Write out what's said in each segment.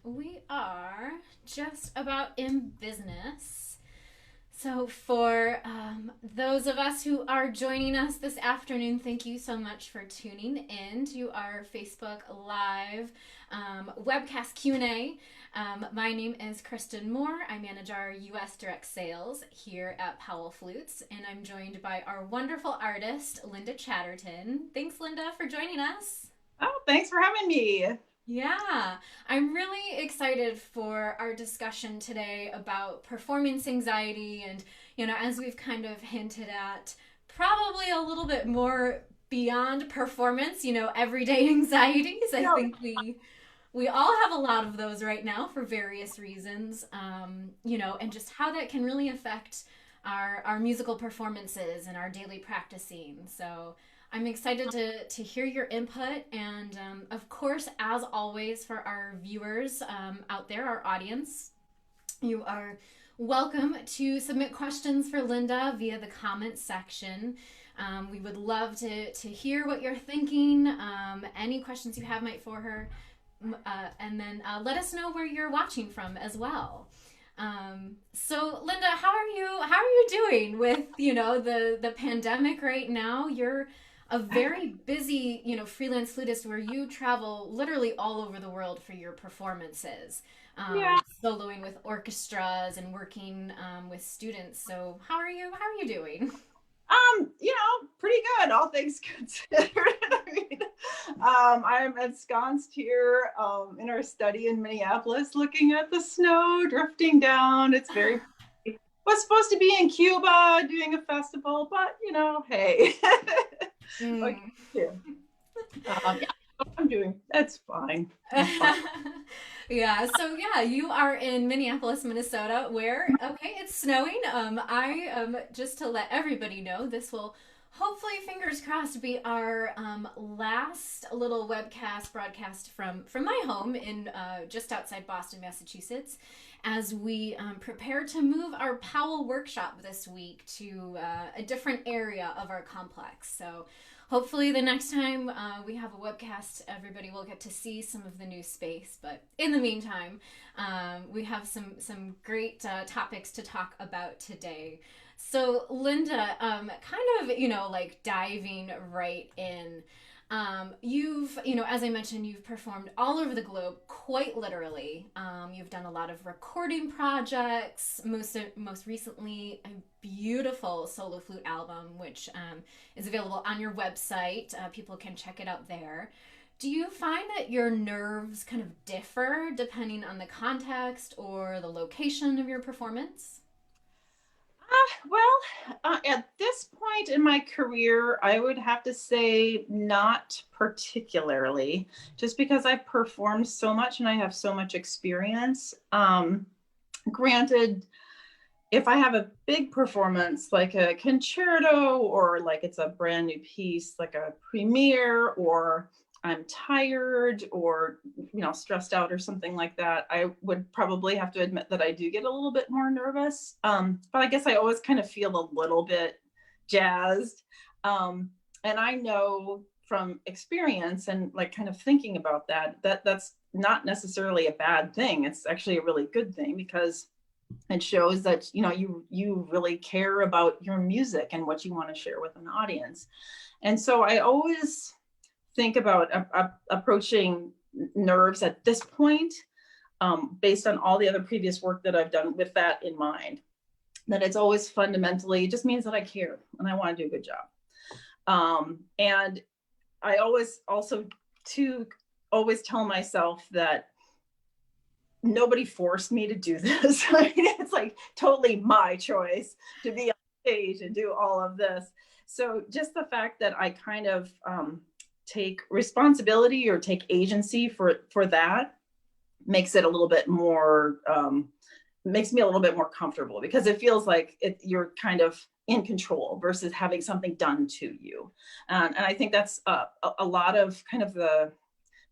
We are just about in business. So, for those of us who are joining us this afternoon, thank you so much for tuning in to our Facebook Live webcast Q&A. My name is Kristen Moore. I manage our U.S. direct sales here at Powell Flutes, and I'm joined by our wonderful artist, Linda Chatterton. Thanks, Linda, for joining us. Oh, thanks for having me. Yeah, I'm really excited for our discussion today about performance anxiety and, as we've kind of hinted at, probably a little bit more beyond performance, everyday anxieties. I No, think we all have a lot of those right now for various reasons, and just how that can really affect our musical performances and our daily practicing. So I'm excited to hear your input. And of course, as always, for our viewers out there, our audience, you are welcome to submit questions for Linda via the comments section. We would love to hear what you're thinking, any questions you have might for her, and then let us know where you're watching from as well. So Linda, how are you doing with the pandemic right now? You're a very busy freelance flutist where you travel literally all over the world for your performances, yeah, soloing with orchestras and working with students. So how are you doing? pretty good, all things considered. I'm ensconced here in our study in Minneapolis, looking at the snow drifting down. It's very was supposed to be in Cuba doing a festival, but hey, what Mm. can you do? Yeah, I'm doing. That's fine. I'm fine. Yeah, so yeah, you are in Minneapolis, Minnesota, where okay, it's snowing. I just to let everybody know, this will hopefully, fingers crossed, be our last little webcast broadcast from my home in just outside Boston, Massachusetts, as we prepare to move our Powell workshop this week to a different area of our complex. So hopefully the next time we have a webcast, everybody will get to see some of the new space. But in the meantime, we have some great topics to talk about today. So Linda, kind of like diving right in. As I mentioned, you've performed all over the globe, quite literally. You've done a lot of recording projects. Most recently, a beautiful solo flute album, which is available on your website. People can check it out there. Do you find that your nerves kind of differ depending on the context or the location of your performance? At this point in my career, I would have to say not particularly, just because I've performed so much and I have so much experience. Granted, if I have a big performance like a concerto or like it's a brand new piece, like a premiere, or I'm tired or stressed out or something like that, I would probably have to admit that I do get a little bit more nervous. But I guess I always kind of feel a little bit jazzed. And I know from experience and like kind of thinking about that's not necessarily a bad thing. It's actually a really good thing because it shows that you really care about your music and what you want to share with an audience. And so I always think about approaching nerves at this point, based on all the other previous work that I've done with that in mind, that it's always fundamentally, it just means that I care and I want to do a good job. And I always also to always tell myself that nobody forced me to do this. I mean, it's like totally my choice to be on stage and do all of this. So just the fact that I kind of take responsibility or take agency for that makes it a little bit more makes me a little bit more comfortable, because it feels like you're kind of in control versus having something done to you. And I think that's a lot of kind of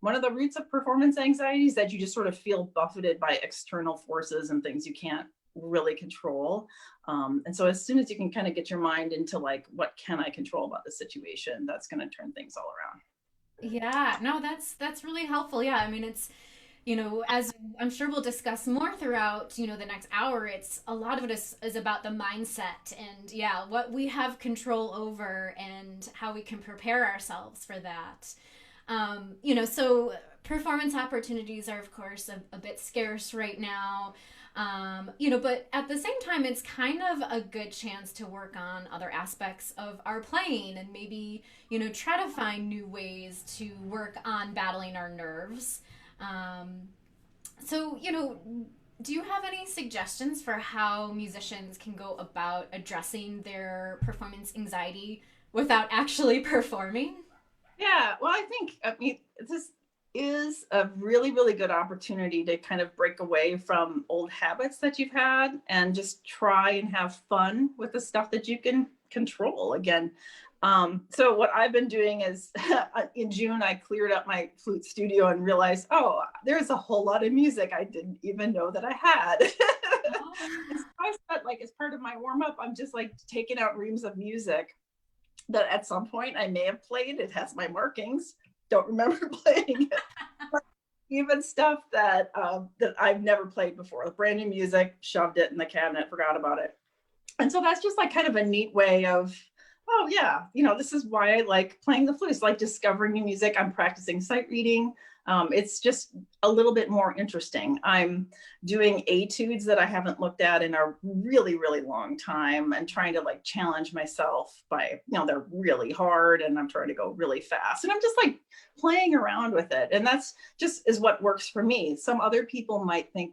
one of the roots of performance anxiety is that you just sort of feel buffeted by external forces and things you can't really control. And so as soon as you can kind of get your mind into like, what can I control about the situation, that's going to turn things all around. Yeah, no, that's really helpful. Yeah, I mean, it's as I'm sure we'll discuss more throughout, the next hour, it's a lot of it is about the mindset and yeah, what we have control over and how we can prepare ourselves for that. So performance opportunities are, of course, a bit scarce right now. But at the same time, it's kind of a good chance to work on other aspects of our playing and maybe, try to find new ways to work on battling our nerves. Um, so, do you have any suggestions for how musicians can go about addressing their performance anxiety without actually performing? Yeah, well, I mean, this is a really, really good opportunity to kind of break away from old habits that you've had and just try and have fun with the stuff that you can control again. So what I've been doing is in June, I cleared up my flute studio and realized, oh, there's a whole lot of music I didn't even know that I had. And so I spent like, as part of my warm up, I'm just like taking out reams of music that at some point I may have played. It has my markings. Don't remember playing it. But even stuff that I've never played before, brand new music, shoved it in the cabinet, forgot about it. And so that's just like kind of a neat way of, oh yeah, this is why I like playing the flute. It's like discovering new music. I'm practicing sight reading. It's just a little bit more interesting. I'm doing etudes that I haven't looked at in a really, really long time and trying to like challenge myself by, they're really hard and I'm trying to go really fast. And I'm just like playing around with it. And that's just is what works for me. Some other people might think,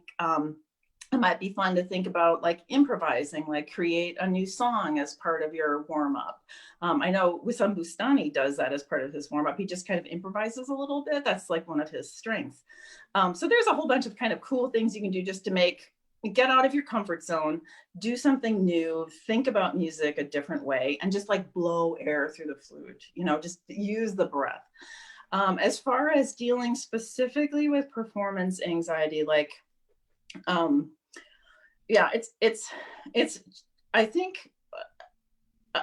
it might be fun to think about like improvising, like create a new song as part of your warm up. I know Wissam Bustani does that as part of his warm up. He just kind of improvises a little bit. That's like one of his strengths. So there's a whole bunch of kind of cool things you can do just to get out of your comfort zone, do something new, think about music a different way, and just like blow air through the flute, just use the breath. As far as dealing specifically with performance anxiety, like, yeah, it's I think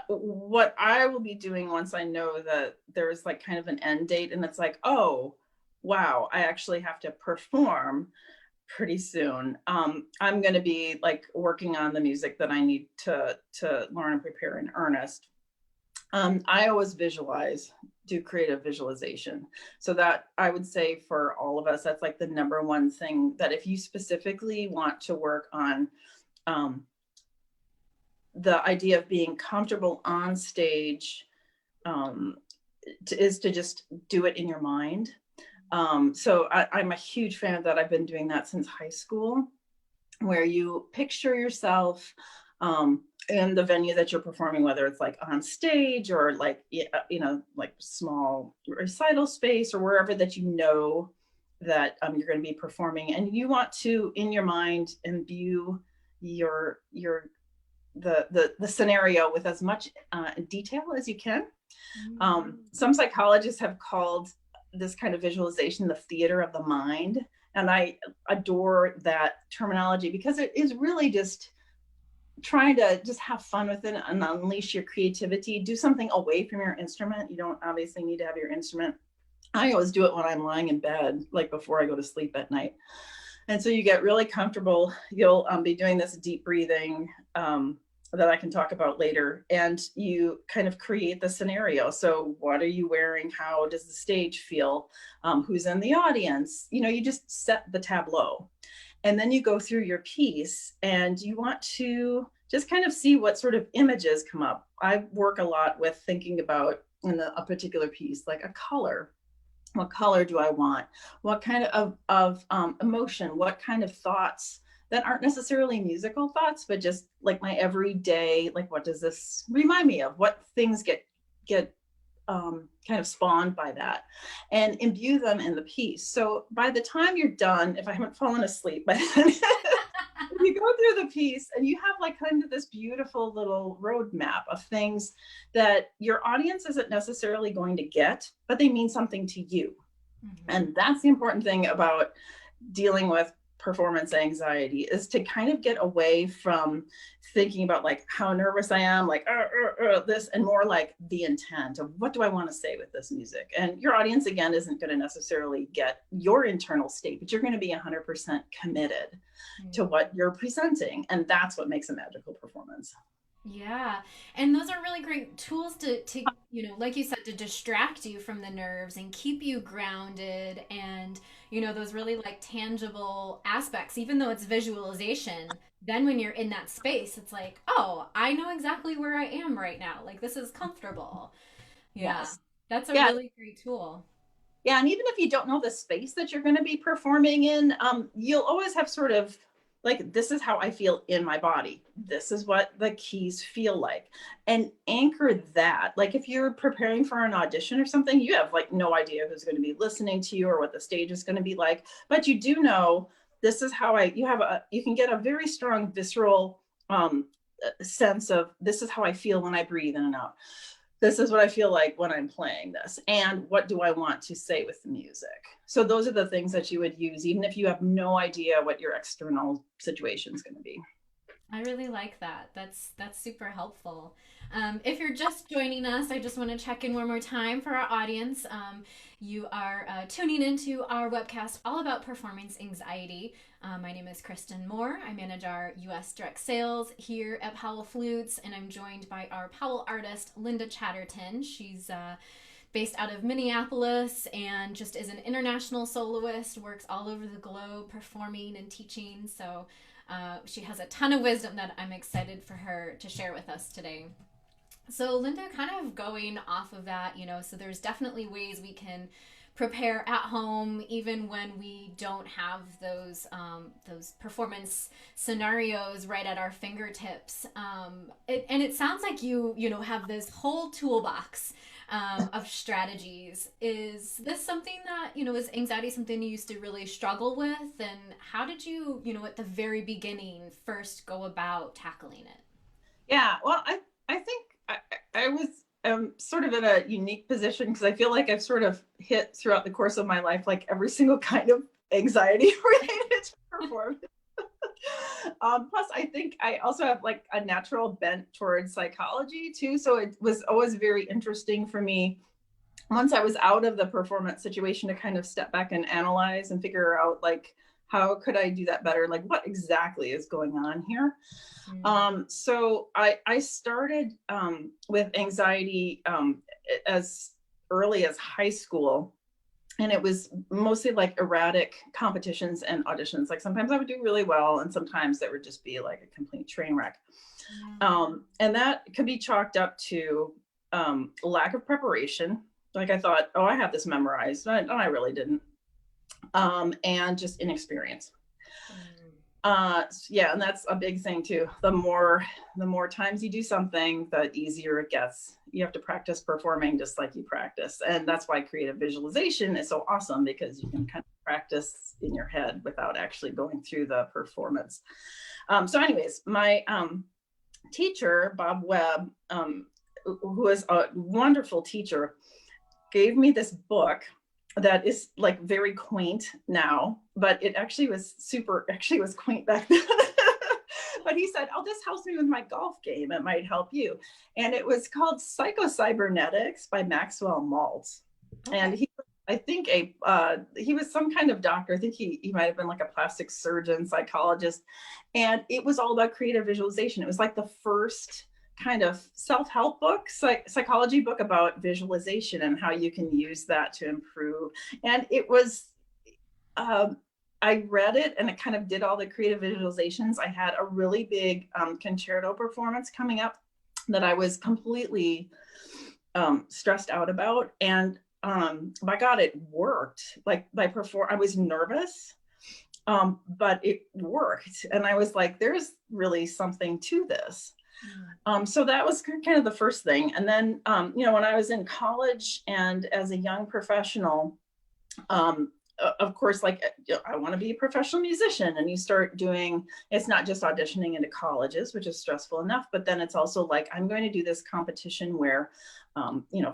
what I will be doing once I know that there's like kind of an end date and it's like, oh wow, I actually have to perform pretty soon. I'm going to be like working on the music that I need to learn and prepare in earnest. I always do creative visualization. So that I would say for all of us, that's like the number one thing that if you specifically want to work on the idea of being comfortable on stage, is to just do it in your mind. So I'm a huge fan of that. I've been doing that since high school, where you picture yourself in the venue that you're performing, whether it's like on stage or like, like small recital space or wherever that that you're going to be performing. And you want to, in your mind, imbue the scenario with as much detail as you can. Some psychologists have called this kind of visualization the theater of the mind. And I adore that terminology because it is really just trying to just have fun with it and unleash your creativity. Do something away from your instrument. You don't obviously need to have your instrument. I always do it when I'm lying in bed, like before I go to sleep at night. And so you get really comfortable. You'll be doing this deep breathing that I can talk about later. And you kind of create the scenario. So what are you wearing? How does the stage feel? Who's in the audience? You just set the tableau. And then you go through your piece and you want to just kind of see what sort of images come up. I work a lot with thinking about in a particular piece, like a color. What color do I want? What kind of emotion? What kind of thoughts that aren't necessarily musical thoughts, but just like my everyday, like what does this remind me of? What things get kind of spawned by that, and imbue them in the piece. So by the time you're done, if I haven't fallen asleep by then, you go through the piece and you have like kind of this beautiful little roadmap of things that your audience isn't necessarily going to get, but they mean something to you. Mm-hmm. And that's the important thing about dealing with performance anxiety is to kind of get away from thinking about like how nervous I am, like this, and more like the intent of what do I want to say with this music. And your audience, again, isn't going to necessarily get your internal state, but you're going to be 100% committed to what you're presenting. And that's what makes a magical performance. Yeah. And those are really great tools to, like you said, to distract you from the nerves and keep you grounded and, those really like tangible aspects, even though it's visualization. Then when you're in that space, it's like, oh, I know exactly where I am right now. Like this is comfortable. Yeah. Yes. That's a Yeah. really great tool. Yeah. And even if you don't know the space that you're going to be performing in, you'll always have sort of like, this is how I feel in my body. This is what the keys feel like. And anchor that. Like if you're preparing for an audition or something, you have like no idea who's going to be listening to you or what the stage is going to be like. But you do know this is how you can get a very strong visceral sense of this is how I feel when I breathe in and out. This is what I feel like when I'm playing this. And what do I want to say with the music? So those are the things that you would use, even if you have no idea what your external situation is going to be. I really like that. That's super helpful. If you're just joining us, I just want to check in one more time for our audience. You are tuning into our webcast all about performance anxiety. My name is Kristen Moore. I manage our U.S. direct sales here at Powell Flutes, and I'm joined by our Powell artist Linda Chatterton. She's based out of Minneapolis and just is an international soloist, works all over the globe performing and teaching. So she has a ton of wisdom that I'm excited for her to share with us today. So Linda, kind of going off of that, so there's definitely ways we can prepare at home even when we don't have those performance scenarios right at our fingertips. And it sounds like you have this whole toolbox of strategies. Is this something that, is anxiety something you used to really struggle with? And how did you, at the very beginning first go about tackling it? Yeah, well, I think I was sort of in a unique position because I feel like I've sort of hit throughout the course of my life, like every single kind of anxiety related to performance. Plus, I think I also have like a natural bent towards psychology too. So it was always very interesting for me once I was out of the performance situation to kind of step back and analyze and figure out like, how could I do that better? Like what exactly is going on here? So I started with anxiety as early as high school. And it was mostly like erratic competitions and auditions. Like sometimes I would do really well and sometimes it would just be like a complete train wreck. And that could be chalked up to lack of preparation. Like I thought, oh, I have this memorized. I really didn't. And just inexperience. Yeah, and that's a big thing too. The more times you do something, the easier it gets. You have to practice performing just like you practice. And that's why creative visualization is so awesome, because you can kind of practice in your head without actually going through the performance. So anyways, my teacher, Bob Webb, who is a wonderful teacher, gave me this book that is like very quaint now, but it actually was quaint back then. But he said, oh, this helps me with my golf game. It might help you. And it was called Psychocybernetics by Maxwell Maltz. Okay. And I think he was some kind of doctor. I think he might have been like a plastic surgeon, psychologist. And it was all about creative visualization. It was like the first kind of self-help book, psychology book about visualization and how you can use that to improve. And it was, I read it and it kind of did all the creative visualizations. I had a really big concerto performance coming up that I was completely stressed out about. And my God, it worked. Like I was nervous, but it worked. And I was like, there's really something to this. So that was kind of the first thing. And then, when I was in college and as a young professional, of course, like, I want to be a professional musician, and you start doing, it's not just auditioning into colleges, which is stressful enough, but then it's also like, I'm going to do this competition where,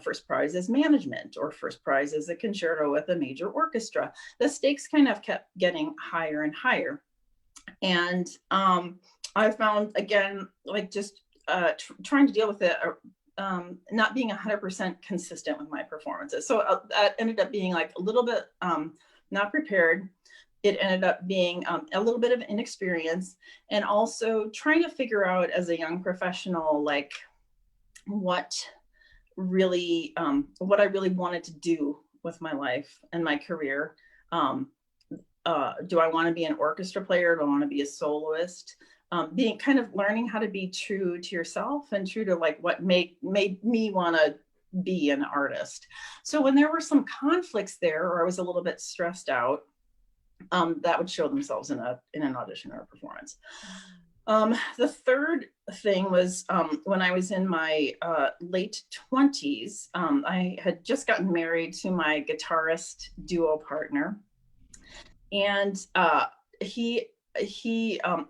first prize is management, or first prize is a concerto with a major orchestra. The stakes kind of kept getting higher and higher. And I found, again, like, just trying to deal with it, not being 100% consistent with my performances. So that ended up being like a little bit not prepared. It ended up being a little bit of inexperience, and also trying to figure out as a young professional, like, what I really wanted to do with my life and my career. Do I want to be an orchestra player? Do I want to be a soloist? Being kind of learning how to be true to yourself and true to like what made me want to be an artist. So when there were some conflicts there, or I was a little bit stressed out, that would show themselves in an audition or a performance. The third thing was when I was in my late 20s, I had just gotten married to my guitarist duo partner. And he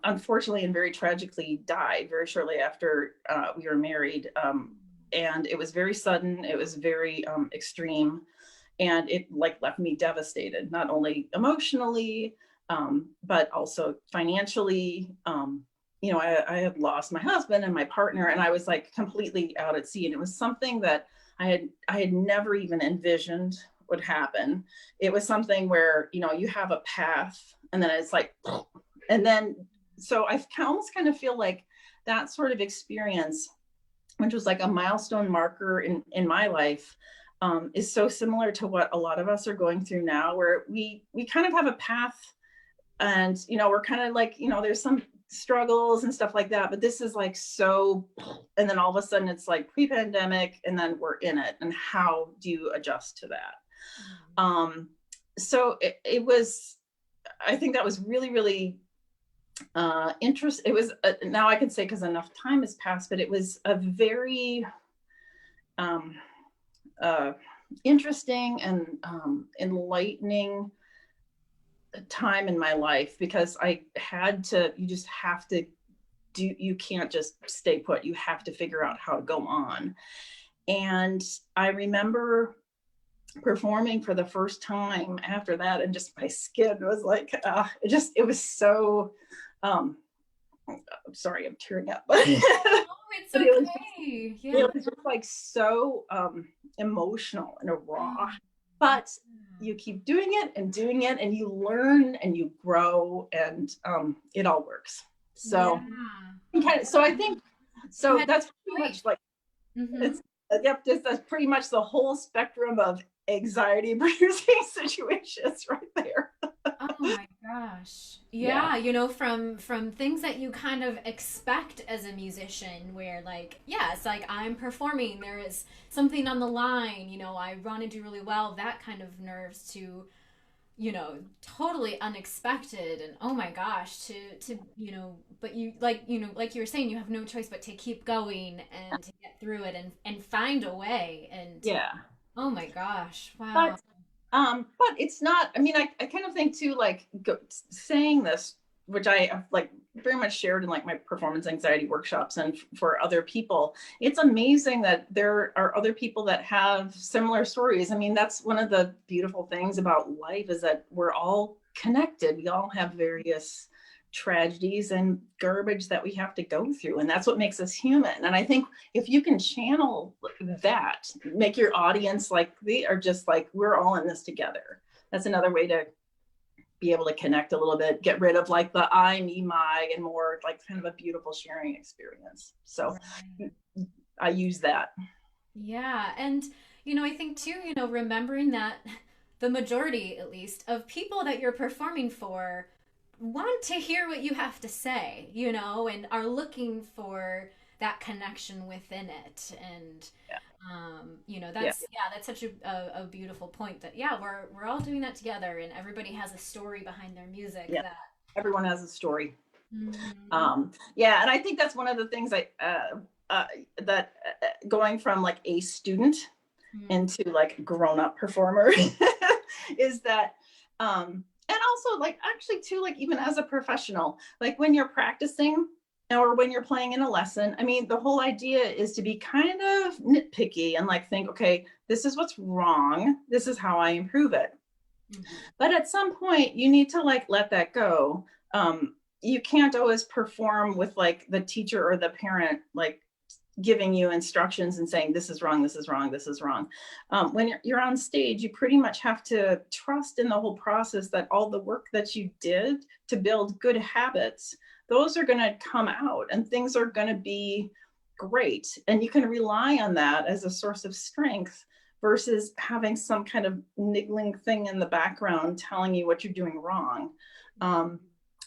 unfortunately and very tragically died very shortly after we were married. And it was very sudden, it was very extreme, and it like left me devastated, not only emotionally, but also financially. I had lost my husband and my partner, and I was like completely out at sea. And it was something that I had never even envisioned would happen. It was something where, you have a path, and then it's like, and then, so I almost kind of feel like that sort of experience, which was like a milestone marker in my life, is so similar to what a lot of us are going through now, where we kind of have a path, and, we're kind of like, there's some struggles and stuff like that, but this is like so, and then all of a sudden it's like pre-pandemic, and then we're in it, and how do you adjust to that? So it was, I think that was really, really interesting. It was, now I can say, because enough time has passed, but it was a very interesting and enlightening time in my life, because you just have to you can't just stay put. You have to figure out how to go on. And I remember performing for the first time after that, and just my skin was like, it was so, I'm sorry, I'm tearing up. Oh, it's okay. It was just like so emotional and raw, but you keep doing it, and you learn and you grow, and it all works. So, so I think, so that's pretty much like, it's, yep, that's pretty much the whole spectrum of anxiety producing situations right there. Oh my gosh. Yeah, from things that you kind of expect as a musician, where like, yeah, it's like I'm performing, there is something on the line, I want to do really well, that kind of nerves, to totally unexpected, and oh my gosh, to but you like like you were saying, you have no choice but to keep going and to get through it, and find a way. And oh my gosh, wow. But it's not, I mean, I kind of think too, like, saying this, which I have like very much shared in like my performance anxiety workshops and for other people, it's amazing that there are other people that have similar stories. I mean, that's one of the beautiful things about life, is that we're all connected. We all have various tragedies and garbage that we have to go through, and that's what makes us human. And I think if you can channel that, make your audience like they are just like, we're all in this together, that's another way to be able to connect a little bit, get rid of like the I, me, my, and more like kind of a beautiful sharing experience. So I use that. Yeah. And I think too, remembering that the majority, at least, of people that you're performing for want to hear what you have to say, and are looking for that connection within it. And that's such a beautiful point, that we're all doing that together, and everybody has a story behind their music. That everyone has a story. And I think that's one of the things that going from like a student into like grown-up performer is that And also like actually too, like even as a professional, like when you're practicing or when you're playing in a lesson, I mean, the whole idea is to be kind of nitpicky and like think, okay, this is what's wrong. This is how I improve it. Mm-hmm. But at some point you need to like let that go. You can't always perform with like the teacher or the parent like giving you instructions and saying this is wrong, this is wrong, this is wrong. When you're on stage, you pretty much have to trust in the whole process that all the work that you did to build good habits, those are going to come out and things are going to be great. And you can rely on that as a source of strength versus having some kind of niggling thing in the background telling you what you're doing wrong.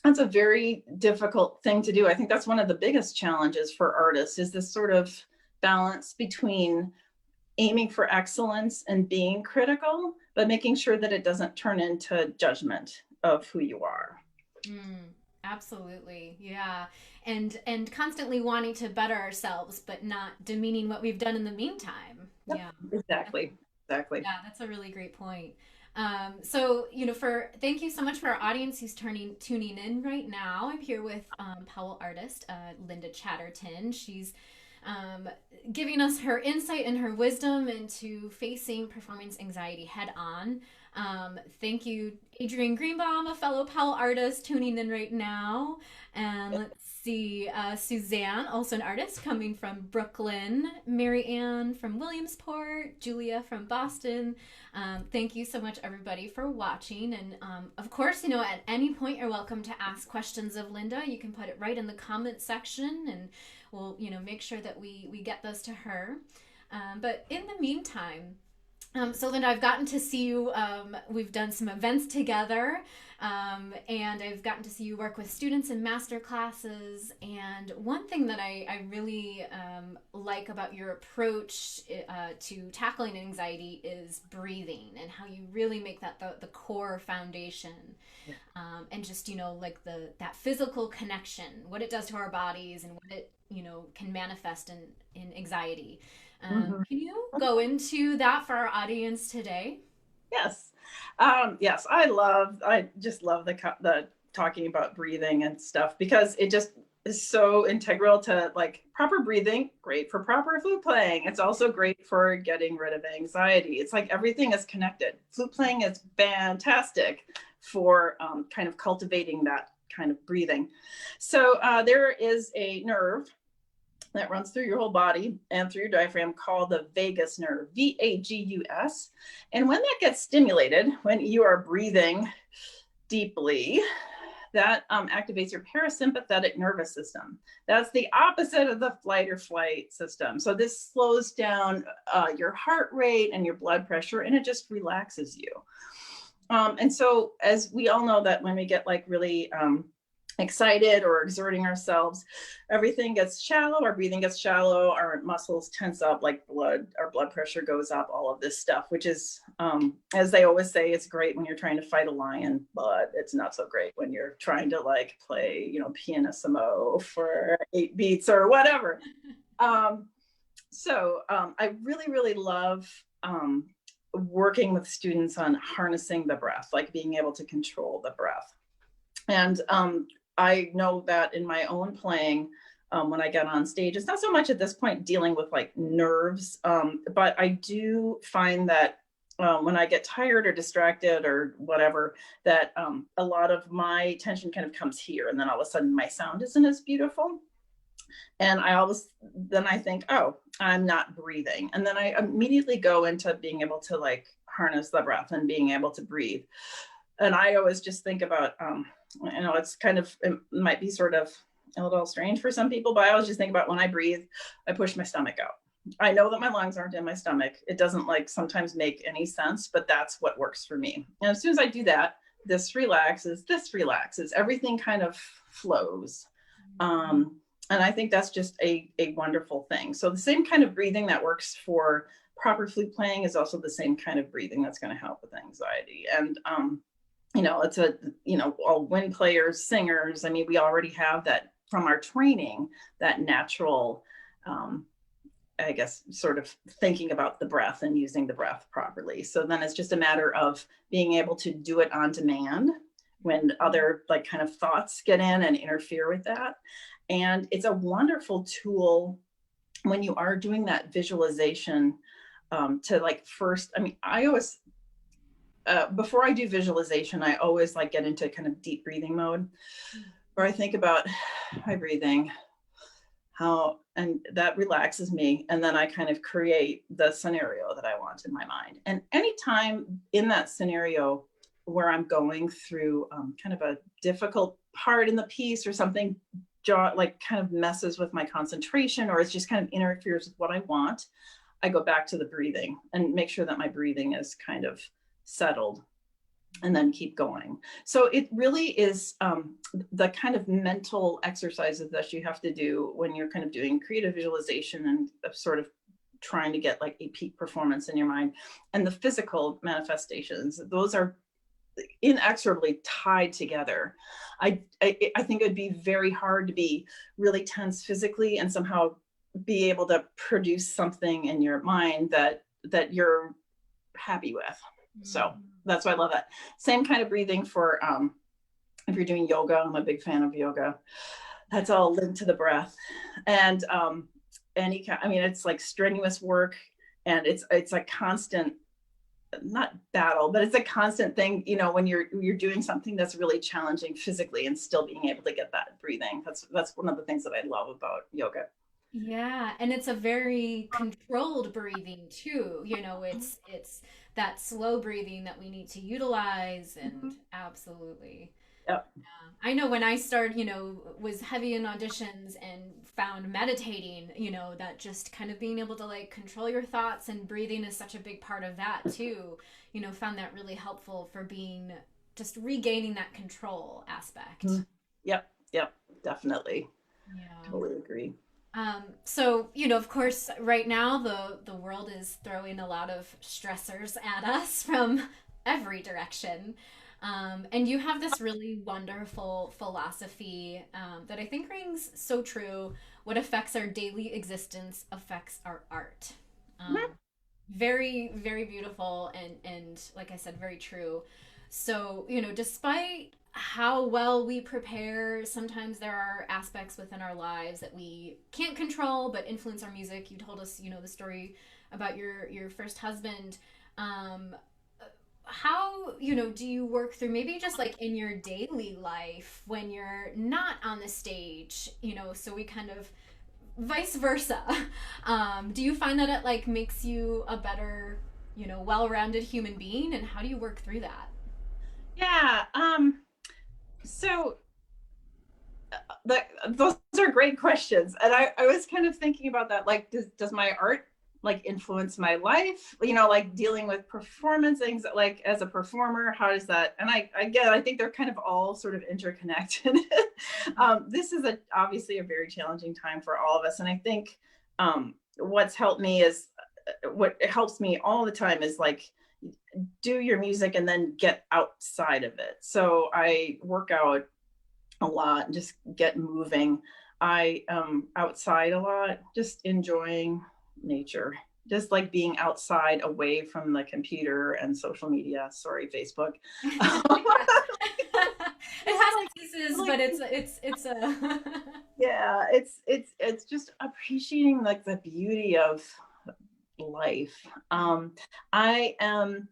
That's a very difficult thing to do. I think that's one of the biggest challenges for artists is this sort of balance between aiming for excellence and being critical, but making sure that it doesn't turn into judgment of who you are. Absolutely. Yeah. And constantly wanting to better ourselves, but not demeaning what we've done in the meantime. Yep, Yeah. Exactly. Yeah, that's a really great point. So, thank you so much for our audience who's tuning in right now. I'm here with Powell artist Linda Chatterton. She's giving us her insight and her wisdom into facing performance anxiety head on. Thank you, Adrienne Greenbaum, a fellow Powell artist, tuning in right now. And let's see, Suzanne, also an artist coming from Brooklyn, Mary Ann from Williamsport, Julia from Boston. Thank you so much, everybody, for watching. And of course, at any point, you're welcome to ask questions of Linda. You can put it right in the comment section, and we'll, make sure that we get those to her. But in the meantime, so Linda, I've gotten to see you, we've done some events together, and I've gotten to see you work with students in master classes. And one thing that I really like about your approach to tackling anxiety is breathing, and how you really make that the core foundation. Yeah. And just, like that physical connection, what it does to our bodies and what it, can manifest in anxiety. Can you go into that for our audience today? Yes. Yes, I just love the talking about breathing and stuff because it just is so integral to like proper breathing, great for proper flute playing. It's also great for getting rid of anxiety. It's like everything is connected. Flute playing is fantastic for kind of cultivating that kind of breathing. So there is a nerve that runs through your whole body and through your diaphragm called the vagus nerve, VAGUS. And when that gets stimulated, when you are breathing deeply, that activates your parasympathetic nervous system. That's the opposite of the flight or flight system. So this slows down your heart rate and your blood pressure, and it just relaxes you. And so as we all know that when we get like really excited or exerting ourselves, everything gets shallow, our breathing gets shallow, our muscles tense up, like our blood pressure goes up, all of this stuff, which is, as they always say, it's great when you're trying to fight a lion, but it's not so great when you're trying to like play, pianissimo for 8 beats or whatever. So I really, really love working with students on harnessing the breath, like being able to control the breath. And I know that in my own playing, when I get on stage, it's not so much at this point dealing with like nerves, but I do find that when I get tired or distracted or whatever, that a lot of my tension kind of comes here, and then all of a sudden my sound isn't as beautiful. And then I think, oh, I'm not breathing. And then I immediately go into being able to like harness the breath and being able to breathe. And I always just think about, it might be sort of a little strange for some people, but I always just think about when I breathe, I push my stomach out. I know that my lungs aren't in my stomach. It doesn't like sometimes make any sense, but that's what works for me. And as soon as I do that, this relaxes, everything kind of flows. And I think that's just a wonderful thing. So the same kind of breathing that works for proper flute playing is also the same kind of breathing that's going to help with anxiety. And, it's all wind players, singers. I mean, we already have that from our training, that natural I guess, sort of thinking about the breath and using the breath properly. So then it's just a matter of being able to do it on demand when other like kind of thoughts get in and interfere with that. And it's a wonderful tool when you are doing that visualization, to like first, I mean, I always, before I do visualization, I always like get into kind of deep breathing mode where I think about my breathing, how, and that relaxes me. And then I kind of create the scenario that I want in my mind. And anytime in that scenario where I'm going through kind of a difficult part in the piece or something, like kind of messes with my concentration, or it's just kind of interferes with what I want, I go back to the breathing and make sure that my breathing is kind of settled, and then keep going. So it really is the kind of mental exercises that you have to do when you're kind of doing creative visualization and sort of trying to get like a peak performance in your mind. And the physical manifestations, those are inexorably tied together. I think it would be very hard to be really tense physically and somehow be able to produce something in your mind that you're happy with. So that's why I love that. Same kind of breathing for if you're doing yoga. I'm a big fan of yoga. That's all linked to the breath. And any kind, I mean, it's like strenuous work, and it's a constant, not battle, but it's a constant thing, you know, when you're doing something that's really challenging physically and still being able to get that breathing. That's one of the things that I love about yoga. Yeah, and it's a very controlled breathing too. It's that slow breathing that we need to utilize, and Mhm. absolutely. Yep. I know when I started, was heavy in auditions and found meditating, that just kind of being able to like control your thoughts and breathing is such a big part of that too. Found that really helpful for being just regaining that control aspect. Mhm. Yep. Yep. Definitely. Yeah. Totally agree. So, of course, right now the world is throwing a lot of stressors at us from every direction. And you have this really wonderful philosophy that I think rings so true. What affects our daily existence affects our art. Um, very, very beautiful and like I said, very true. So, despite how well we prepare, sometimes there are aspects within our lives that we can't control but influence our music. You told us, the story about your first husband. Um, how, do you work through maybe just like in your daily life when you're not on the stage, so we kind of vice versa. Do you find that it like makes you a better, well-rounded human being, and how do you work through that? Yeah. So those are great questions, and I was kind of thinking about that. Like, does my art like influence my life? Like dealing with performance things, like as a performer, how does that? And I think they're kind of all sort of interconnected. This is obviously a very challenging time for all of us, and I think what's helped me is what helps me all the time is like do your music and then get outside of it. So I work out a lot, just get moving. I outside a lot, just enjoying nature, just like being outside away from the computer and social media. Sorry, Facebook. Yeah. It Just has its uses, like but it's a yeah, it's just appreciating like the beauty of life. I am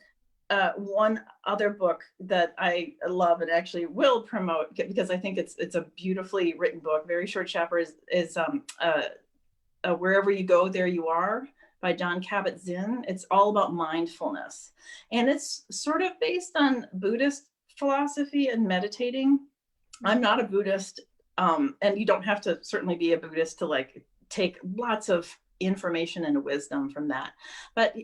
one other book that I love and actually will promote because I think it's a beautifully written book. Very short chapter is Wherever You Go, There You Are by John Kabat-Zinn. It's all about mindfulness, and it's sort of based on Buddhist philosophy and meditating. I'm not a Buddhist, and you don't have to certainly be a Buddhist to like take lots of information and wisdom from that. But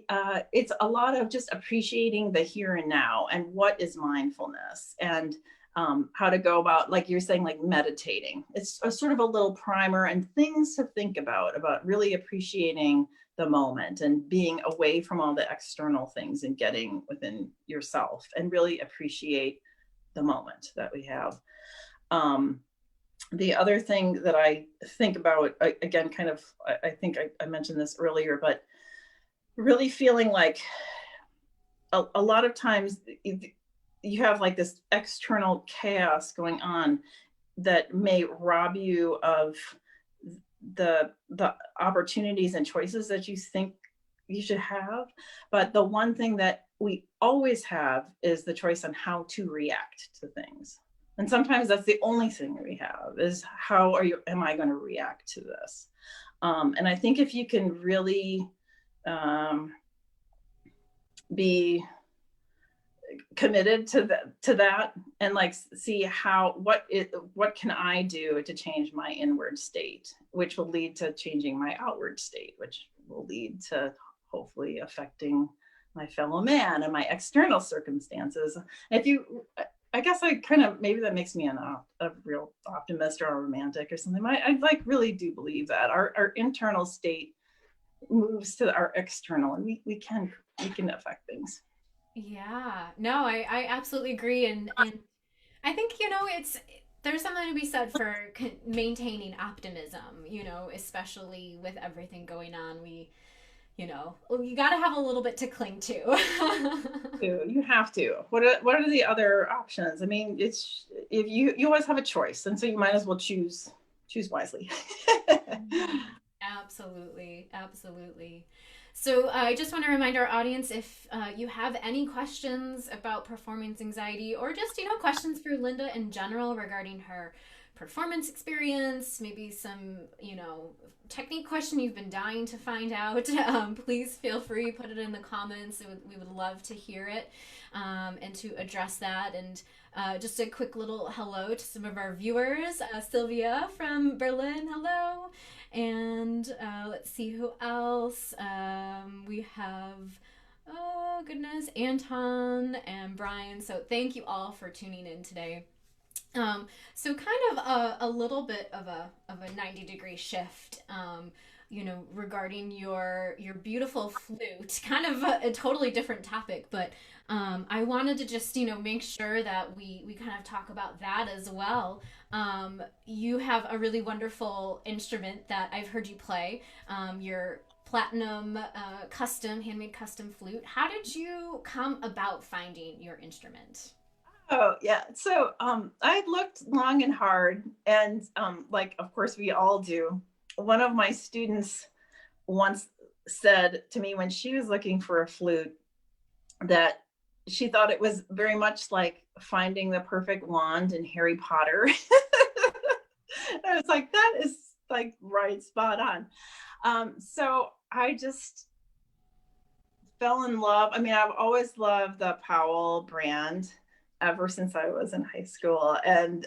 it's a lot of just appreciating the here and now and what is mindfulness, and how to go about, like you're saying, like meditating. It's a sort of a little primer and things to think about really appreciating the moment and being away from all the external things and getting within yourself and really appreciate the moment that we have. Um, The other thing that I think about, again, kind of, I think I mentioned this earlier, but really feeling like a lot of times you have like this external chaos going on that may rob you of the opportunities and choices that you think you should have. But the one thing that we always have is the choice on how to react to things. And sometimes that's the only thing we have is am I going to react to this? And I think if you can really um, be committed to that and like see what can I do to change my inward state, which will lead to changing my outward state, which will lead to hopefully affecting my fellow man and my external circumstances. If you I guess I kind of, maybe that makes me a real optimist or a romantic or something. I like really do believe that our internal state moves to our external, and we can affect things. Yeah, no, I absolutely agree, and I think it's there's something to be said for maintaining optimism, especially with everything going on. You got to have a little bit to cling to. You have to. What are the other options? I mean, it's if you always have a choice, and so you might as well choose wisely. Mhm. Absolutely, absolutely. So I just want to remind our audience if you have any questions about performance anxiety or just, questions for Linda in general regarding her performance experience, maybe some, technique question you've been dying to find out, please feel free, put it in the comments. We would love to hear it and to address that. And just a quick little hello to some of our viewers. Sylvia from Berlin, hello. And let's see who else. We have, oh goodness, Anton and Brian. So thank you all for tuning in today. So kind of a little bit of a 90-degree shift. Regarding your beautiful flute, kind of a totally different topic, but I wanted to just make sure that we kind of talk about that as well. You have a really wonderful instrument that I've heard you play. Your platinum handmade custom flute. How did you come about finding your instrument? Oh yeah. So I looked long and hard, and like of course we all do. One of my students once said to me when she was looking for a flute that she thought it was very much like finding the perfect wand in Harry Potter. I was like, that is like right spot on. So I just fell in love. I mean, I've always loved the Powell brand ever since I was in high school. And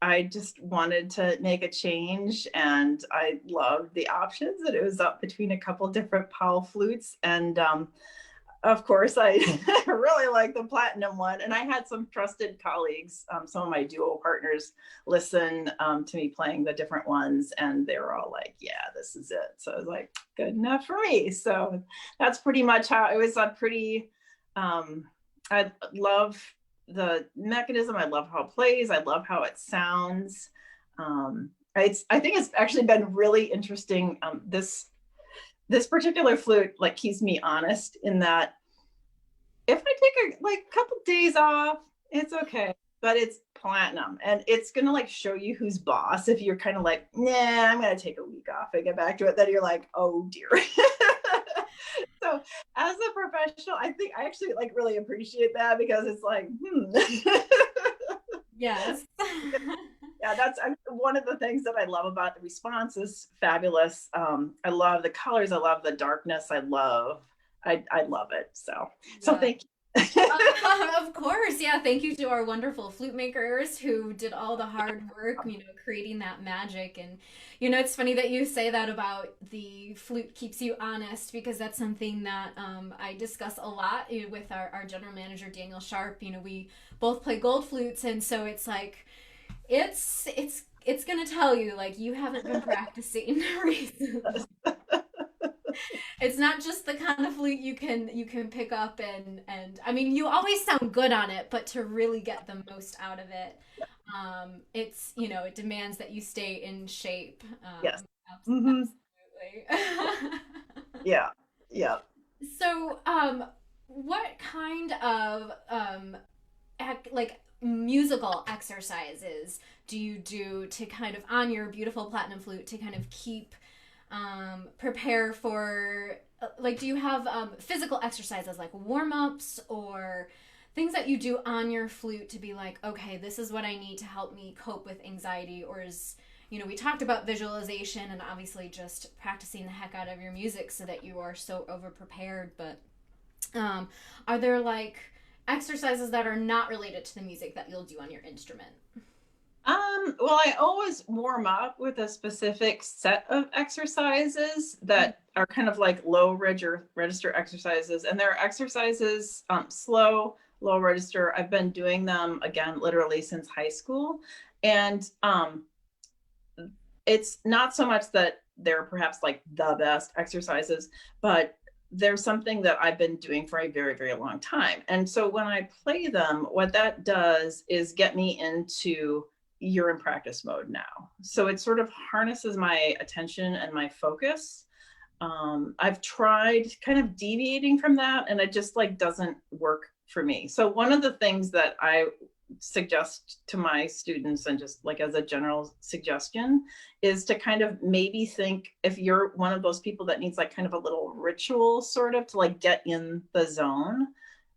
I just wanted to make a change, and I loved the options. And it was up between a couple different Powell flutes. And of course, I really like the platinum one. And I had some trusted colleagues, some of my duo partners, listen to me playing the different ones. And they were all like, yeah, this is it. So I was like, good enough for me. So that's pretty much how it was. I love the mechanism. I love how it plays. I love how it sounds. I think it's actually been really interesting. This particular flute like keeps me honest in that if I take a couple days off, it's okay. But it's platinum, and it's gonna like show you who's boss. If you're kind of like, nah, I'm gonna take a week off and get back to it, then you're like, oh dear. So as a professional, I think I actually like really appreciate that because it's like, Yes. yeah, that's one of the things that I love about the response is fabulous. I love the colors. I love the darkness. I love it. So Yeah. thank you. Of course, yeah. Thank you to our wonderful flute makers who did all the hard work, creating that magic. And it's funny that you say that about the flute keeps you honest because that's something that I discuss a lot with our general manager Daniel Sharp. We both play gold flutes, and so it's like it's gonna tell you like you haven't been practicing recently. It's not just the kind of flute you can pick up and I mean you always sound good on it, but to really get the most out of it, It's, it demands that you stay in shape. Yes. Hmm. Absolutely. Yeah. Yeah. So, what kind of like musical exercises do you do to kind of on your beautiful platinum flute to kind of keep prepare for like do you have physical exercises like warm-ups or things that you do on your flute to be like, okay, this is what I need to help me cope with anxiety? Or is, we talked about visualization and obviously just practicing the heck out of your music so that you are so over prepared, but um, are there like exercises that are not related to the music that you'll do on your instrument? Well, I always warm up with a specific set of exercises that are kind of like low register exercises. And there are exercises, slow, low register. I've been doing them again, literally since high school. And it's not so much that they're perhaps like the best exercises, but there's something that I've been doing for a very, very long time. And so when I play them, what that does is get me into you're in practice mode now. So it sort of harnesses my attention and my focus. I've tried kind of deviating from that and it just like doesn't work for me. So one of the things that I suggest to my students and just like as a general suggestion is to kind of maybe think if you're one of those people that needs like kind of a little ritual sort of to like get in the zone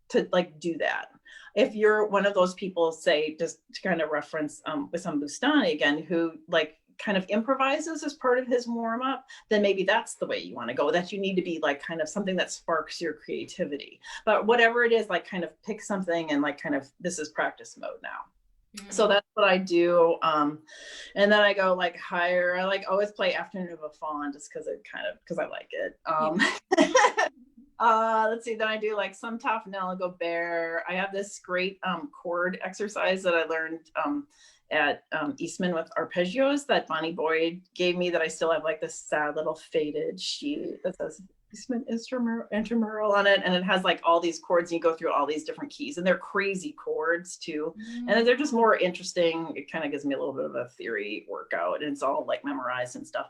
to like do that. If you're one of those people, say, just to kind of reference Wissam Bustani again, who like kind of improvises as part of his warm up, then maybe that's the way you want to go, that you need to be like kind of something that sparks your creativity. But whatever it is, like kind of pick something and like kind of this is practice mode now. So that's what I do. And then I go like higher. I like always play Afternoon of a Fawn just because I like it. Let's see, then I do like some Taffanella Gobert. I have this great chord exercise that I learned at Eastman with arpeggios that Bonnie Boyd gave me that I still have like this sad little faded sheet that says Eastman intramural on it. And it has like all these chords and you go through all these different keys and they're crazy chords too. And they're just more interesting. It kind of gives me a little bit of a theory workout and it's all like memorized and stuff.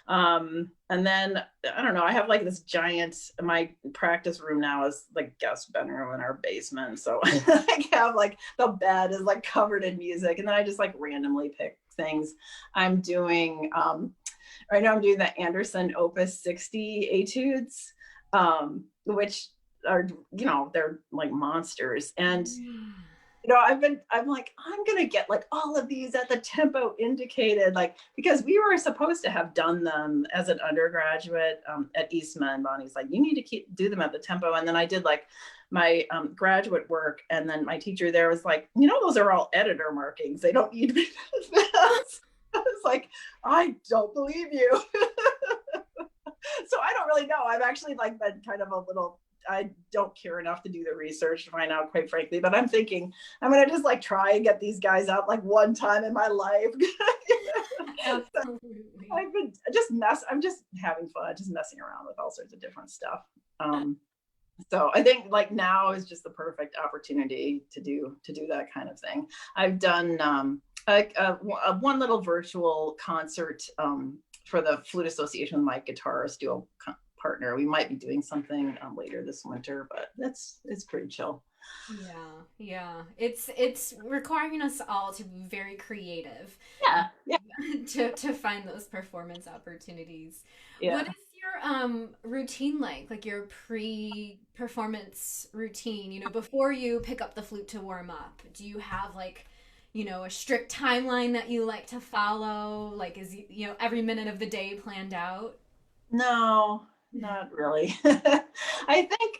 And then I don't know, I have like this giant, my practice room now is like guest bedroom in our basement. So I have like the bed is like covered in music and then I just like randomly pick things. I'm doing right now I'm doing the Anderson Opus 60 etudes, which are, they're like monsters. And I'm like, I'm going to get like all of these at the tempo indicated, like, because we were supposed to have done them as an undergraduate at Eastman. Bonnie's like, you need to do them at the tempo. And then I did like my graduate work. And then my teacher there was like, those are all editor markings. They don't need to be fast. I was like, I don't believe you. So I don't really know. I've actually like been kind of a little, I don't care enough to do the research to find out, quite frankly, but I'm thinking I'm going to just like try and get these guys out like one time in my life. Absolutely. I'm just having fun, just messing around with all sorts of different stuff. So I think like now is just the perfect opportunity to do that kind of thing. I've done one little virtual concert for the Flute Association with my guitarist duo partner. We might be doing something later this winter, but it's pretty chill. Yeah. It's requiring us all to be very creative. Yeah. To find those performance opportunities. Yeah. What is your routine like your pre-performance routine, before you pick up the flute to warm up? Do you have like a strict timeline that you like to follow? Like, is every minute of the day planned out? No, not really. I think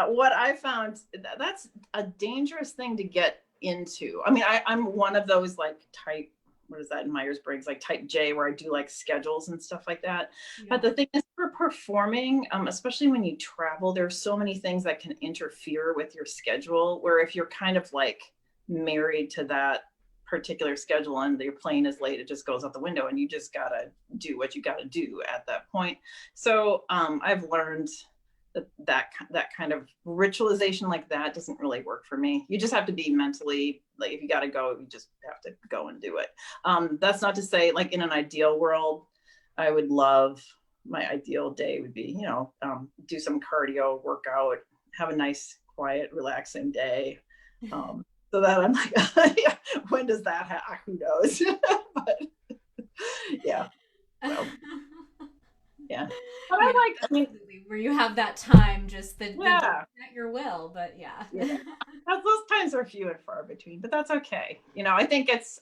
what I found that's a dangerous thing to get into. I mean, I'm one of those like type, what is that in Myers-Briggs, like type J, where I do like schedules and stuff like that. Yeah. But the thing is, for performing, especially when you travel, there's so many things that can interfere with your schedule, where if you're kind of like married to that particular schedule and your plane is late, it just goes out the window and you just gotta do what you gotta do at that point. So I've learned that kind of ritualization like that doesn't really work for me. You just have to be mentally, like, if you got to go, you just have to go and do it. That's not to say, like, in an ideal world, I would love, my ideal day would be, do some cardio, work out, have a nice, quiet, relaxing day. So that I'm like, yeah, when does that happen? Who knows? But yeah. So yeah. But Yeah, I mean, absolutely. Where you have that time, just the day yeah. at your will, but yeah. Yeah. Those times are few and far between, but that's okay. I think it's,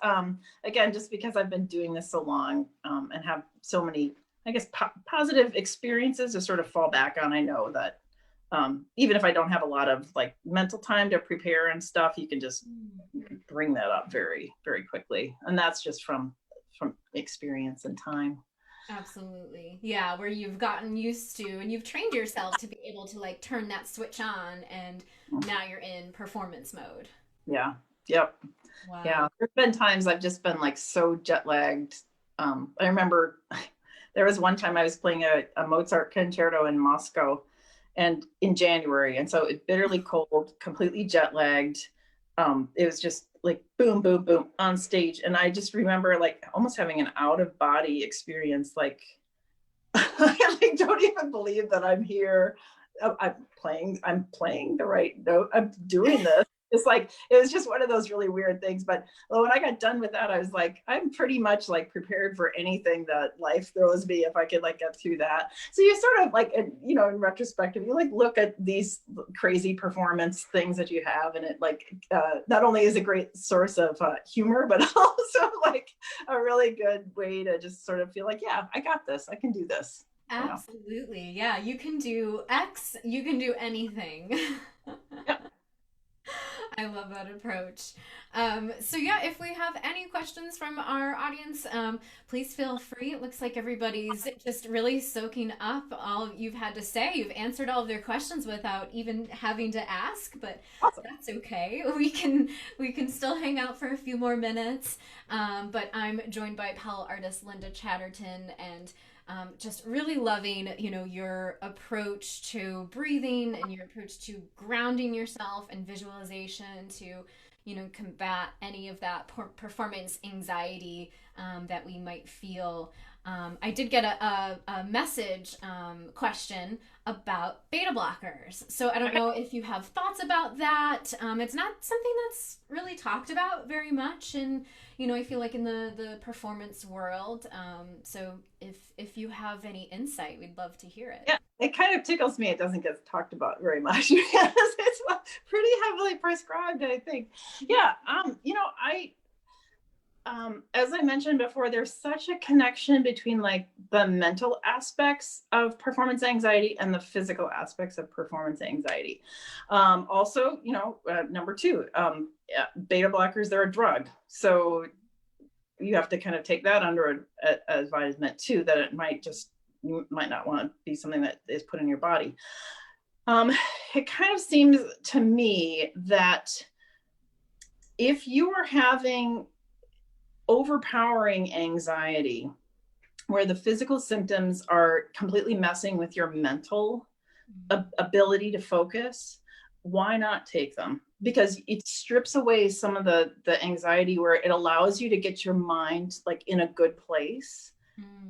again, just because I've been doing this so long, and have so many, I guess, positive experiences to sort of fall back on. I know that, even if I don't have a lot of like mental time to prepare and stuff, you can just bring that up very, very quickly. And that's just from experience and time. Absolutely. Yeah, where you've gotten used to and you've trained yourself to be able to like turn that switch on and now you're in performance mode. Yeah. Yep. Yeah. Wow. There's been times I've just been like so jet lagged. I remember there was one time I was playing a Mozart concerto in Moscow and in January. And so it bitterly cold, completely jet lagged. It was just like boom, boom, boom on stage. And I just remember like almost having an out of body experience. Like, I like, don't even believe that I'm here. I'm playing the right note. I'm doing this. It's like, it was just one of those really weird things. But when I got done with that, I was like, I'm pretty much like prepared for anything that life throws me if I could like get through that. So you sort of like, in retrospective, you like look at these crazy performance things that you have, and it like, not only is a great source of humor, but also like a really good way to just sort of feel like, yeah, I got this. I can do this. Absolutely. Yeah, you can do X, you can do anything. Yeah. I love that approach. So yeah, if we have any questions from our audience, please feel free. It looks like everybody's just really soaking up all you've had to say. You've answered all of their questions without even having to ask, but Awesome. that's okay. We can still hang out for a few more minutes. But I'm joined by Powell Artist Linda Chatterton, and just really loving, your approach to breathing and your approach to grounding yourself and visualization to, combat any of that performance anxiety that we might feel. I did get a message question about beta blockers. So I don't know if you have thoughts about that. It's not something that's really talked about very much, and I feel like in the performance world. So if you have any insight, we'd love to hear it. Yeah, it kind of tickles me. It doesn't get talked about very much because it's pretty heavily prescribed, I think. Yeah, as I mentioned before, there's such a connection between like the mental aspects of performance anxiety and the physical aspects of performance anxiety. Also, number two, beta blockers, they're a drug. So you have to kind of take that under advisement too, that you might not want to be something that is put in your body. It kind of seems to me that if you are having overpowering anxiety where the physical symptoms are completely messing with your mental ability to focus, why not take them? Because it strips away some of the anxiety, where it allows you to get your mind like in a good place.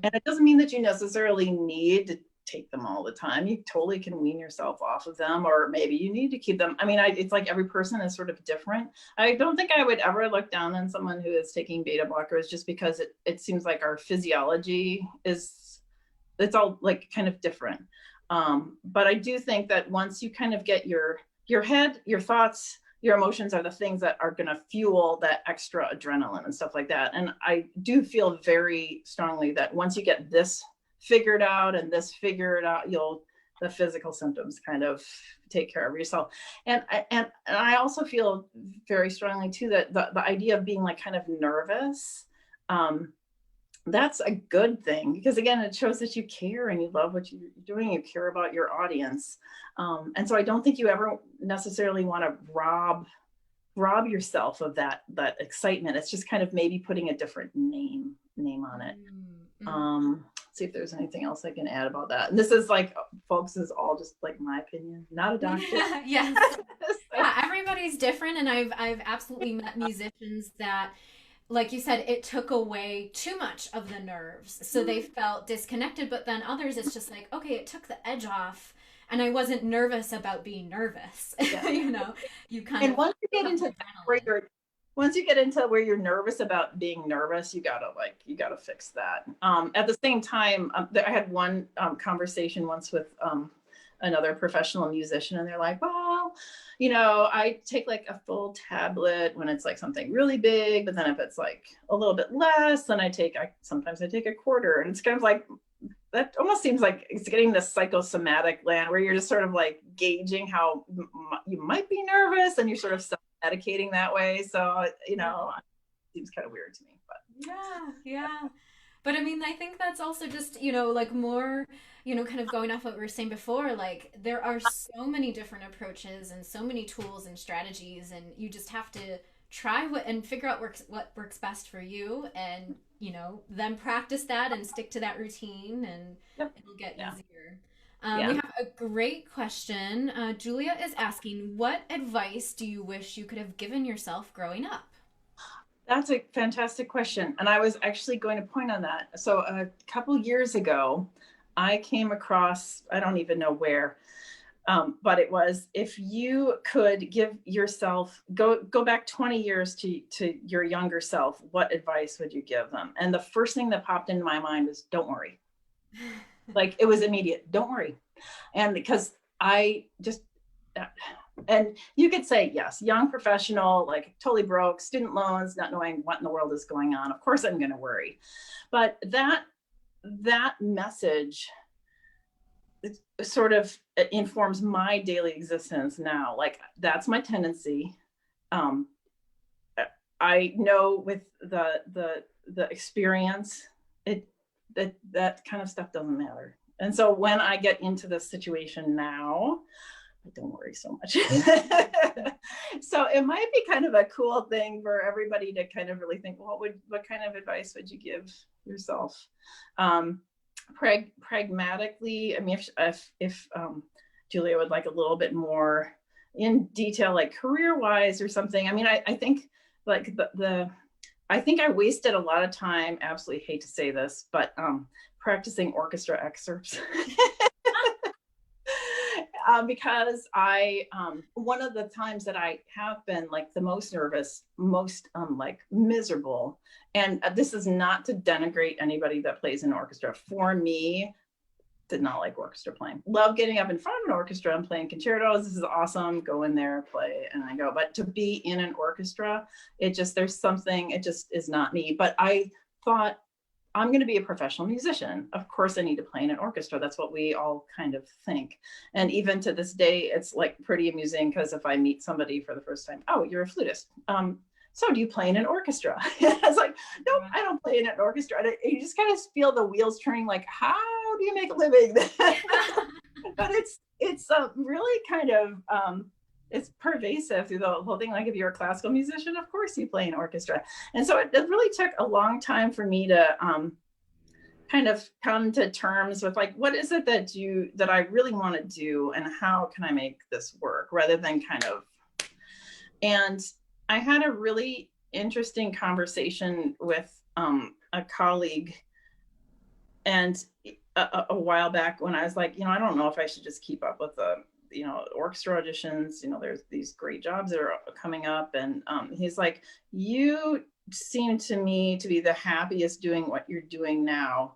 And it doesn't mean that you necessarily need to take them all the time. You totally can wean yourself off of them, or maybe you need to keep them. I mean, it's like every person is sort of different. I don't think I would ever look down on someone who is taking beta blockers just because it seems like our physiology it's all like kind of different. But I do think that once you kind of get your head, your thoughts, your emotions are the things that are going to fuel that extra adrenaline and stuff like that. And I do feel very strongly that once you get this figured out and this figured out, the physical symptoms kind of take care of yourself. And I also feel very strongly too that the idea of being like kind of nervous, that's a good thing, because again, it shows that you care and you love what you're doing, you care about your audience. And so I don't think you ever necessarily want to rob yourself of that excitement. It's just kind of maybe putting a different name on it. See if there's anything else I can add about that. And this is like folks, is all just like my opinion, not a doctor. Yes. So, Yeah, everybody's different, and I've absolutely met musicians that, like you said, it took away too much of the nerves. So they felt disconnected, but then others, it's just like, okay, it took the edge off, and I wasn't nervous about being nervous. yeah. You know, you kind And of build up adrenaline. once you get into where you're nervous about being nervous, you gotta fix that. At the same time, I had one conversation once with another professional musician, and they're like, well, I take like a full tablet when it's like something really big, but then if it's like a little bit less, then sometimes I take a quarter. And it's kind of like, that almost seems like it's getting this psychosomatic land where you're just sort of like gauging how you might be nervous, and you're sort of self-medicating that way. So, it seems kind of weird to me, but Yeah, yeah. But I mean, I think that's also just, like more, kind of going off what we were saying before, like there are so many different approaches and so many tools and strategies, and you just have to try what and figure out what works best for you, and, then practice that and stick to that routine, and yep. it'll get Yeah. easier. We Yeah. have a great question. Julia is asking, what advice do you wish you could have given yourself growing up? That's a fantastic question. And I was actually going to point on that. So a couple years ago, I came across, I don't even know where, but it was, if you could give yourself, go back 20 years to your younger self, what advice would you give them? And the first thing that popped into my mind was, don't worry. Like, it was immediate, don't worry. And because I just, and you could say, yes, young professional, like totally broke, student loans, not knowing what in the world is going on. Of course I'm going to worry. But that message sort of informs my daily existence now. Like, that's my tendency. Um, I know with the experience, that kind of stuff doesn't matter. And so when I get into this situation now, I don't worry so much. So it might be kind of a cool thing for everybody to kind of really think, well, what kind of advice would you give yourself? Pragmatically, I mean, if Julia would like a little bit more in detail, like career wise or something. I mean, I think like I think I wasted a lot of time, absolutely hate to say this, but practicing orchestra excerpts. Because one of the times that I have been like the most nervous, most like miserable, and this is not to denigrate anybody that plays in orchestra. For me, did not like orchestra playing. Love getting up in front of an orchestra and playing concertos. This is awesome. Go in there, play, and I go. But to be in an orchestra, there's something, it just is not me. But I thought, I'm going to be a professional musician. Of course, I need to play in an orchestra. That's what we all kind of think. And even to this day, it's like pretty amusing, because if I meet somebody for the first time, oh, you're a flutist. So do you play in an orchestra? I was like, nope, I don't play in an orchestra. And you just kind of feel the wheels turning, like, how do you make a living? But it's really kind of, it's pervasive through the whole thing. Like, if you're a classical musician, of course you play an orchestra. And so it really took a long time for me to kind of come to terms with, like, what is it that I really want to do, and how can I make this work, rather than kind of. And I had a really interesting conversation with a colleague, and a while back, when I was like, I don't know if I should just keep up with the orchestra auditions. There's these great jobs that are coming up. And he's like, you seem to me to be the happiest doing what you're doing now.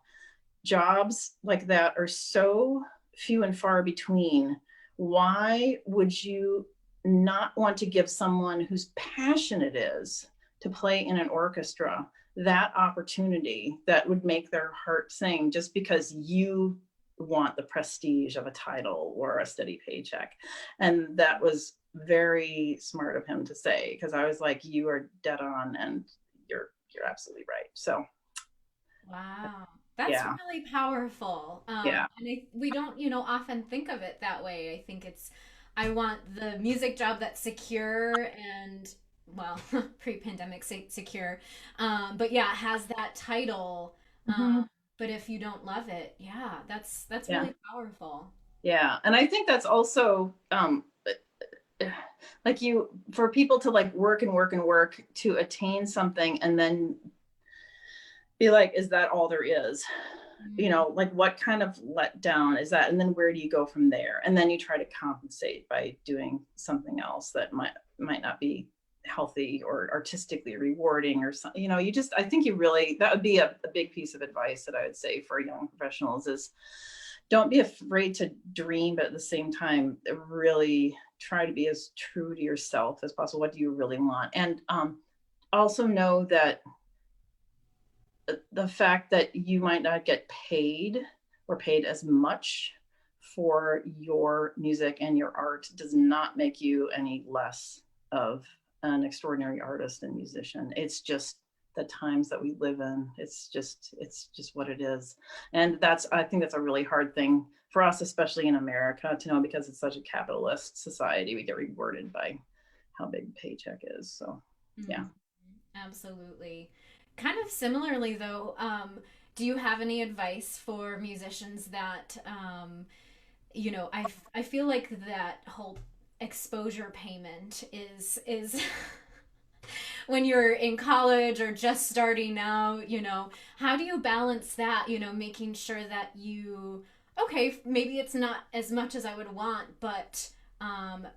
Jobs like that are so few and far between. Why would you not want to give someone whose passion it is to play in an orchestra that opportunity that would make their heart sing, just because you want the prestige of a title or a steady paycheck? And that was very smart of him to say, because I was like, you are dead on, and you're absolutely right. So Wow. That's yeah. really powerful. Yeah. And we don't, often think of it that way. I think I want the music job that's secure and, well, pre-pandemic secure. But yeah, it has that title. Mm-hmm. But if you don't love it, yeah, that's Yeah. really powerful. Yeah. And I think that's also like for people to like work and work and work to attain something and then be like, is that all there is? You Mm. know, like what kind of letdown is that? And then where do you go from there? And then you try to compensate by doing something else that might not be healthy or artistically rewarding or something. You know, you just, I think you really, that would be a big piece of advice that I would say for young professionals is don't be afraid to dream, but at the same time, really try to be as true to yourself as possible. What do you really want? And also know that the fact that you might not get paid or paid as much for your music and your art does not make you any less of an extraordinary artist and musician. It's just the times that we live in. It's just what it is. And I think that's a really hard thing for us, especially in America, to know because it's such a capitalist society. We get rewarded by how big the paycheck is. So yeah. Mm. Absolutely. Kind of similarly, though, do you have any advice for musicians that, I feel like that whole exposure payment is when you're in college or just starting out, how do you balance that, making sure that okay, maybe it's not as much as I would want, but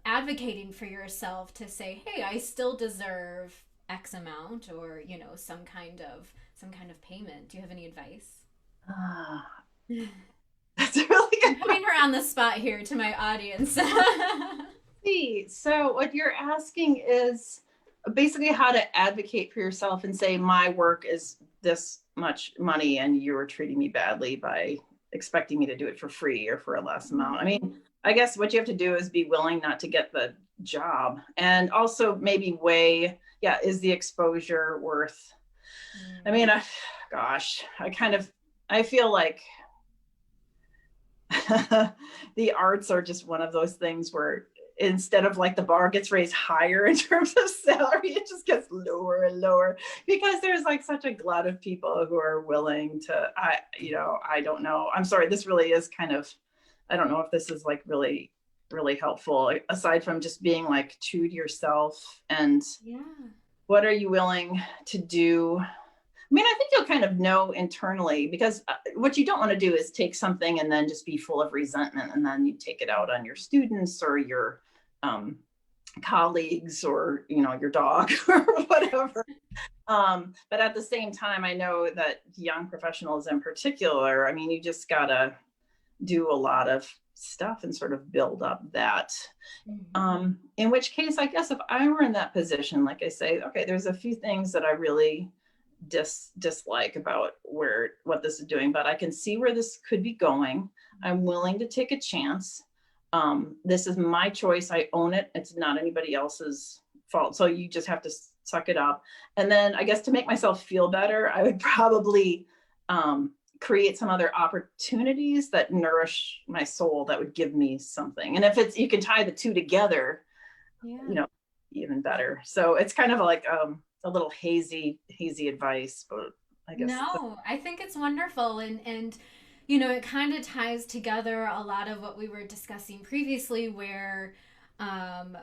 advocating for yourself to say, hey, I still deserve X amount or, some kind of payment. Do you have any advice? Ah, that's a really I'm good putting her on the spot here to my audience. see. So what you're asking is basically how to advocate for yourself and say, my work is this much money and you're treating me badly by expecting me to do it for free or for a less amount. I mean, I guess what you have to do is be willing not to get the job and also maybe weigh, yeah, is the exposure worth, I Mm. mean, gosh, I feel like the arts are just one of those things where instead of like the bar gets raised higher in terms of salary, it just gets lower and lower because there's like such a glut of people who are willing to, I don't know. I'm sorry, this really is kind of, I don't know if this is like really, really helpful aside from just being like true to yourself and Yeah. what are you willing to do. I mean, I think you'll kind of know internally because what you don't want to do is take something and then just be full of resentment and then you take it out on your students or your um, colleagues or your dog or whatever. But at the same time, I know that young professionals in particular, I mean, you just gotta do a lot of stuff and sort of build up that. Mm-hmm. In which case, I guess if I were in that position, like I say, okay, there's a few things that I really dislike about what this is doing, but I can see where this could be going. I'm willing to take a chance. This is my choice. I own it. It's not anybody else's fault. So you just have to suck it up. And then I guess to make myself feel better, I would probably create some other opportunities that nourish my soul that would give me something. And if you can tie the two together, you Yeah. know, even better. So it's kind of like a little hazy advice, but I guess. No, I think it's wonderful and it kind of ties together a lot of what we were discussing previously where um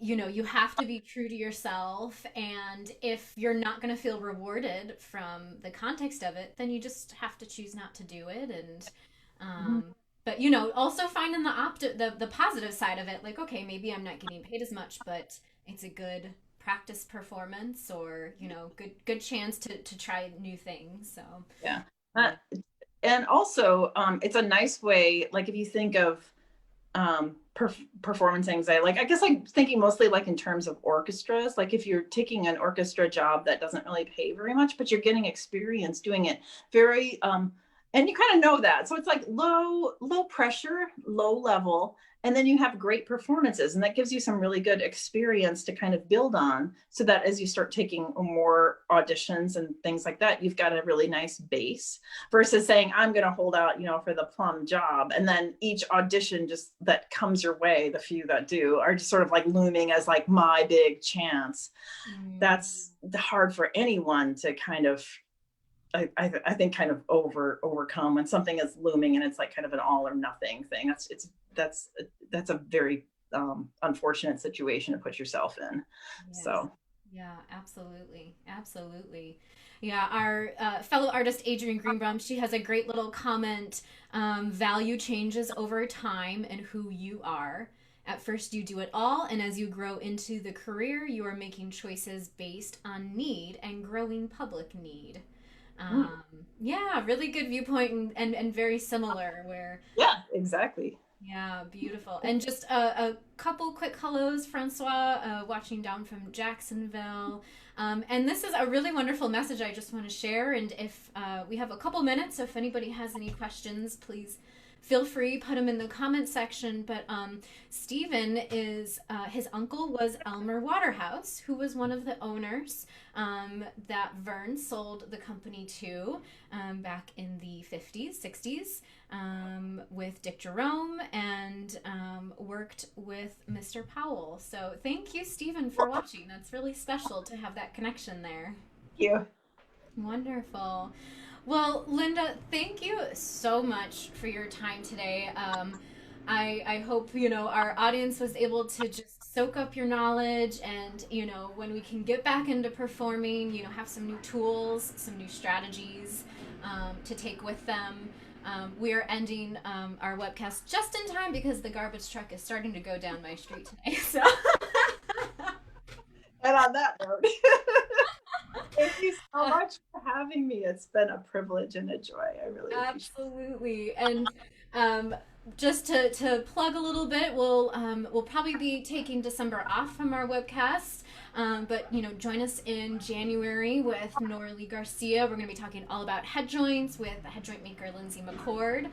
you have to be true to yourself and if you're not going to feel rewarded from the context of it, then you just have to choose not to do it and Mhm. but also finding the positive side of it like okay, maybe I'm not getting paid as much, but it's a good practice performance or good chance to try new things. So Yeah. Uh, yeah. and also, it's a nice way, like if you think of performance anxiety, like I guess I'm thinking mostly like in terms of orchestras, like if you're taking an orchestra job that doesn't really pay very much, but you're getting experience doing it very, and you kind of know that. So it's like low pressure, low level, and then you have great performances. And that gives you some really good experience to kind of build on so that as you start taking more auditions and things like that, you've got a really nice base versus saying, I'm going to hold out, for the plum job. And then each audition just that comes your way, the few that do are just sort of like looming as like my big chance. Mm, That's hard for anyone to kind of I think kind of overcome when something is looming and it's like kind of an all or nothing thing. That's a very unfortunate situation to put yourself in. Yes. So Yeah, absolutely. Absolutely. Yeah, our fellow artist Adrienne Greenbaum, she has a great little comment. Value changes over time and who you are. At first, you do it all, and as you grow into the career, you are making choices based on need and growing public need. mm, Um, yeah, really good viewpoint and very similar where yeah, exactly. yeah, beautiful. And just a couple quick hellos, Francois, watching down from Jacksonville. And this is a really wonderful message I just want to share. And if we have a couple minutes, so if anybody has any questions, please feel free, put them in the comment section. But Stephen is, his uncle was Elmer Waterhouse, who was one of the owners that Vern sold the company to back in the 50s, 60s with Dick Jerome and worked with Mr. Powell. So thank you, Stephen, for watching. That's really special to have that connection there. Thank you. Wonderful. Well, Linda, thank you so much for your time today. I hope, our audience was able to just soak up your knowledge and, when we can get back into performing, have some new tools, some new strategies to take with them. We are ending our webcast just in time because the garbage truck is starting to go down my street today. So, And on that note, thank you so much for having me. It's been a privilege and a joy. I really appreciate absolutely. And just to plug a little bit, we'll probably be taking December off from our webcast. But join us in January with Norlie Garcia. We're going to be talking all about head joints with the head joint maker Lindsay McCord.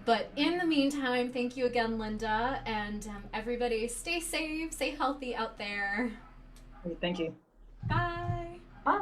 But in the meantime, thank you again, Linda, and everybody stay safe, stay healthy out there. it. Thank you. Bye. Bye.